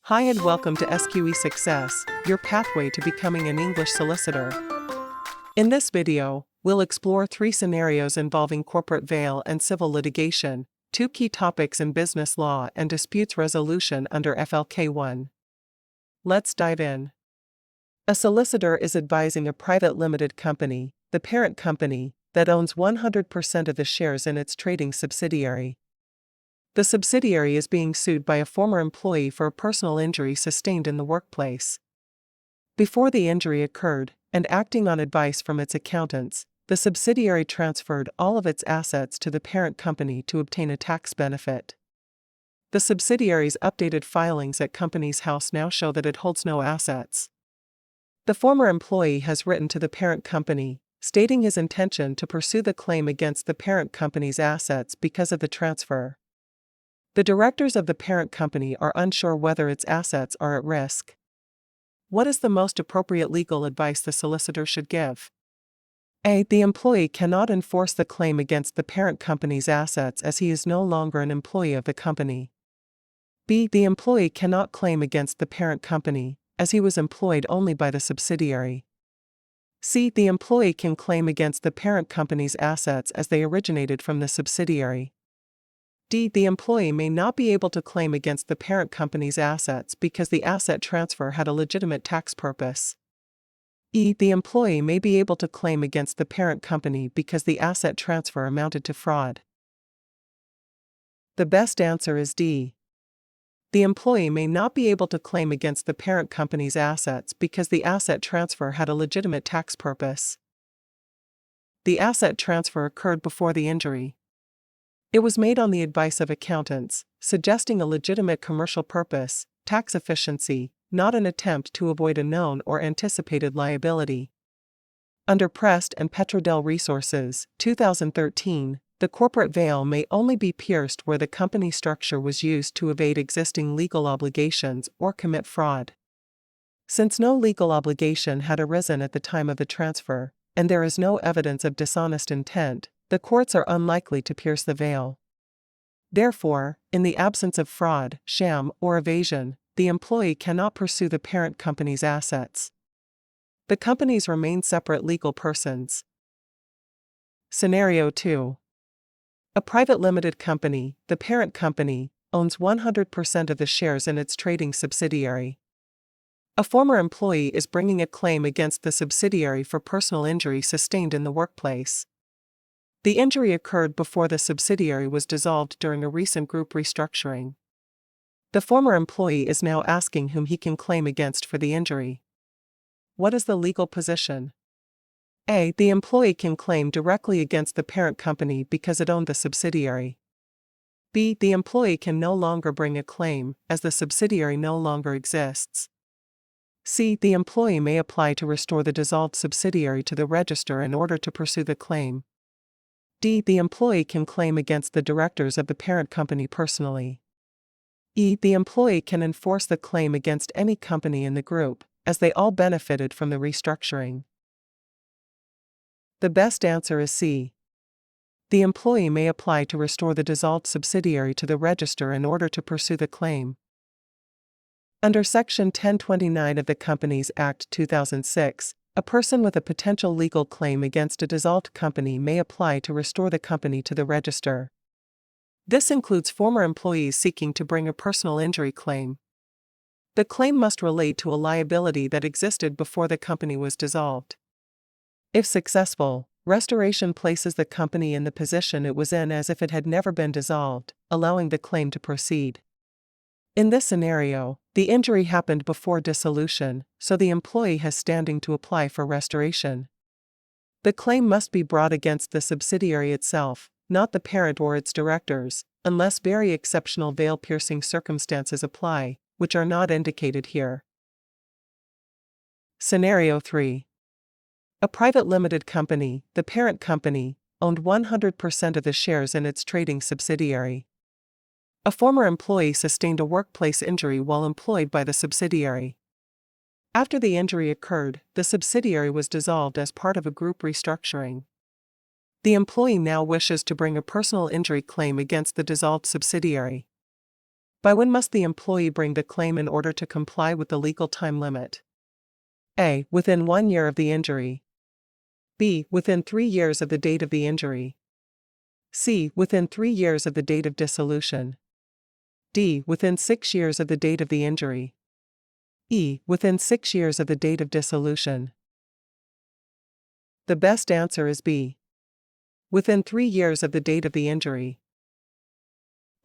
Hi and welcome to SQE Success, your pathway to becoming an English solicitor. In this video, we'll explore 3 scenarios involving corporate veil and civil litigation, 2 key topics in business law and disputes resolution under FLK1. Let's dive in. A solicitor is advising a private limited company, the parent company, that owns 100% of the shares in its trading subsidiary. The subsidiary is being sued by a former employee for a personal injury sustained in the workplace. Before the injury occurred, and acting on advice from its accountants, the subsidiary transferred all of its assets to the parent company to obtain a tax benefit. The subsidiary's updated filings at Companies House now show that it holds no assets. The former employee has written to the parent company, stating his intention to pursue the claim against the parent company's assets because of the transfer. The directors of the parent company are unsure whether its assets are at risk. What is the most appropriate legal advice the solicitor should give? A. The employee cannot enforce the claim against the parent company's assets as he is no longer an employee of the company. B. The employee cannot claim against the parent company, as he was employed only by the subsidiary. C. The employee can claim against the parent company's assets as they originated from the subsidiary. D. The employee may not be able to claim against the parent company's assets because the asset transfer had a legitimate tax purpose. E. The employee may be able to claim against the parent company because the asset transfer amounted to fraud. The best answer is D. The employee may not be able to claim against the parent company's assets because the asset transfer had a legitimate tax purpose. The asset transfer occurred before the injury. It was made on the advice of accountants, suggesting a legitimate commercial purpose, tax efficiency, not an attempt to avoid a known or anticipated liability. Under Prest and Petrodel Resources, 2013, the corporate veil may only be pierced where the company structure was used to evade existing legal obligations or commit fraud. Since no legal obligation had arisen at the time of the transfer, and there is no evidence of dishonest intent, the courts are unlikely to pierce the veil. Therefore, in the absence of fraud, sham, or evasion, the employee cannot pursue the parent company's assets. The companies remain separate legal persons. Scenario 2. A private limited company, the parent company, owns 100% of the shares in its trading subsidiary. A former employee is bringing a claim against the subsidiary for personal injury sustained in the workplace. The injury occurred before the subsidiary was dissolved during a recent group restructuring. The former employee is now asking whom he can claim against for the injury. What is the legal position? A. The employee can claim directly against the parent company because it owned the subsidiary. B. The employee can no longer bring a claim, as the subsidiary no longer exists. C. The employee may apply to restore the dissolved subsidiary to the register in order to pursue the claim. D. The employee can claim against the directors of the parent company personally. E. The employee can enforce the claim against any company in the group, as they all benefited from the restructuring. The best answer is C. The employee may apply to restore the dissolved subsidiary to the register in order to pursue the claim. Under Section 1029 of the Companies Act 2006, a person with a potential legal claim against a dissolved company may apply to restore the company to the register. This includes former employees seeking to bring a personal injury claim. The claim must relate to a liability that existed before the company was dissolved. If successful, restoration places the company in the position it was in as if it had never been dissolved, allowing the claim to proceed. In this scenario, the injury happened before dissolution, so the employee has standing to apply for restoration. The claim must be brought against the subsidiary itself, not the parent or its directors, unless very exceptional veil-piercing circumstances apply, which are not indicated here. Scenario 3. A private limited company, the parent company, owned 100% of the shares in its trading subsidiary. A former employee sustained a workplace injury while employed by the subsidiary. After the injury occurred, the subsidiary was dissolved as part of a group restructuring. The employee now wishes to bring a personal injury claim against the dissolved subsidiary. By when must the employee bring the claim in order to comply with the legal time limit? A. Within 1 year of the injury. B. Within 3 years of the date of the injury. C. Within 3 years of the date of dissolution. D. Within 6 years of the date of the injury. E. Within 6 years of the date of dissolution. The best answer is B. Within 3 years of the date of the injury.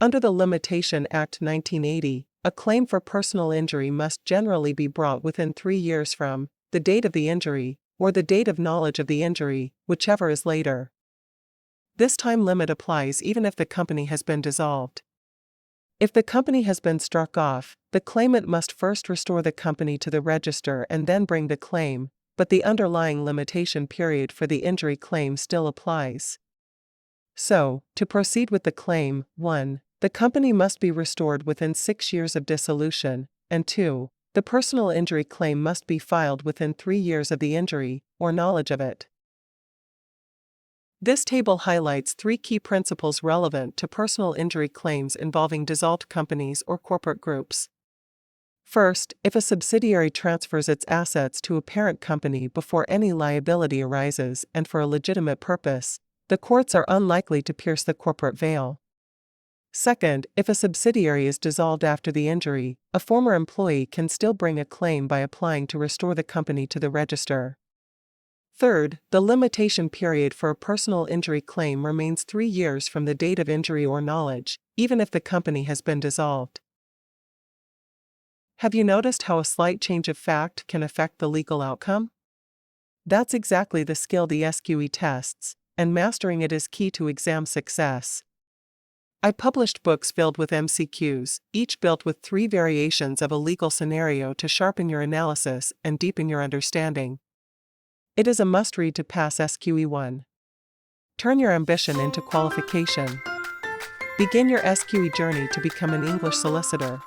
Under the Limitation Act 1980, a claim for personal injury must generally be brought within 3 years from the date of the injury, or the date of knowledge of the injury, whichever is later. This time limit applies even if the company has been dissolved. If the company has been struck off, the claimant must first restore the company to the register and then bring the claim, but the underlying limitation period for the injury claim still applies. So, to proceed with the claim, 1. The company must be restored within 6 years of dissolution, and 2. The personal injury claim must be filed within 3 years of the injury, or knowledge of it. This table highlights 3 key principles relevant to personal injury claims involving dissolved companies or corporate groups. First, if a subsidiary transfers its assets to a parent company before any liability arises and for a legitimate purpose, the courts are unlikely to pierce the corporate veil. Second, if a subsidiary is dissolved after the injury, a former employee can still bring a claim by applying to restore the company to the register. Third, the limitation period for a personal injury claim remains 3 years from the date of injury or knowledge, even if the company has been dissolved. Have you noticed how a slight change of fact can affect the legal outcome? That's exactly the skill the SQE tests, and mastering it is key to exam success. I published books filled with MCQs, each built with 3 variations of a legal scenario to sharpen your analysis and deepen your understanding. It is a must-read to pass SQE1. Turn your ambition into qualification. Begin your SQE journey to become an English solicitor.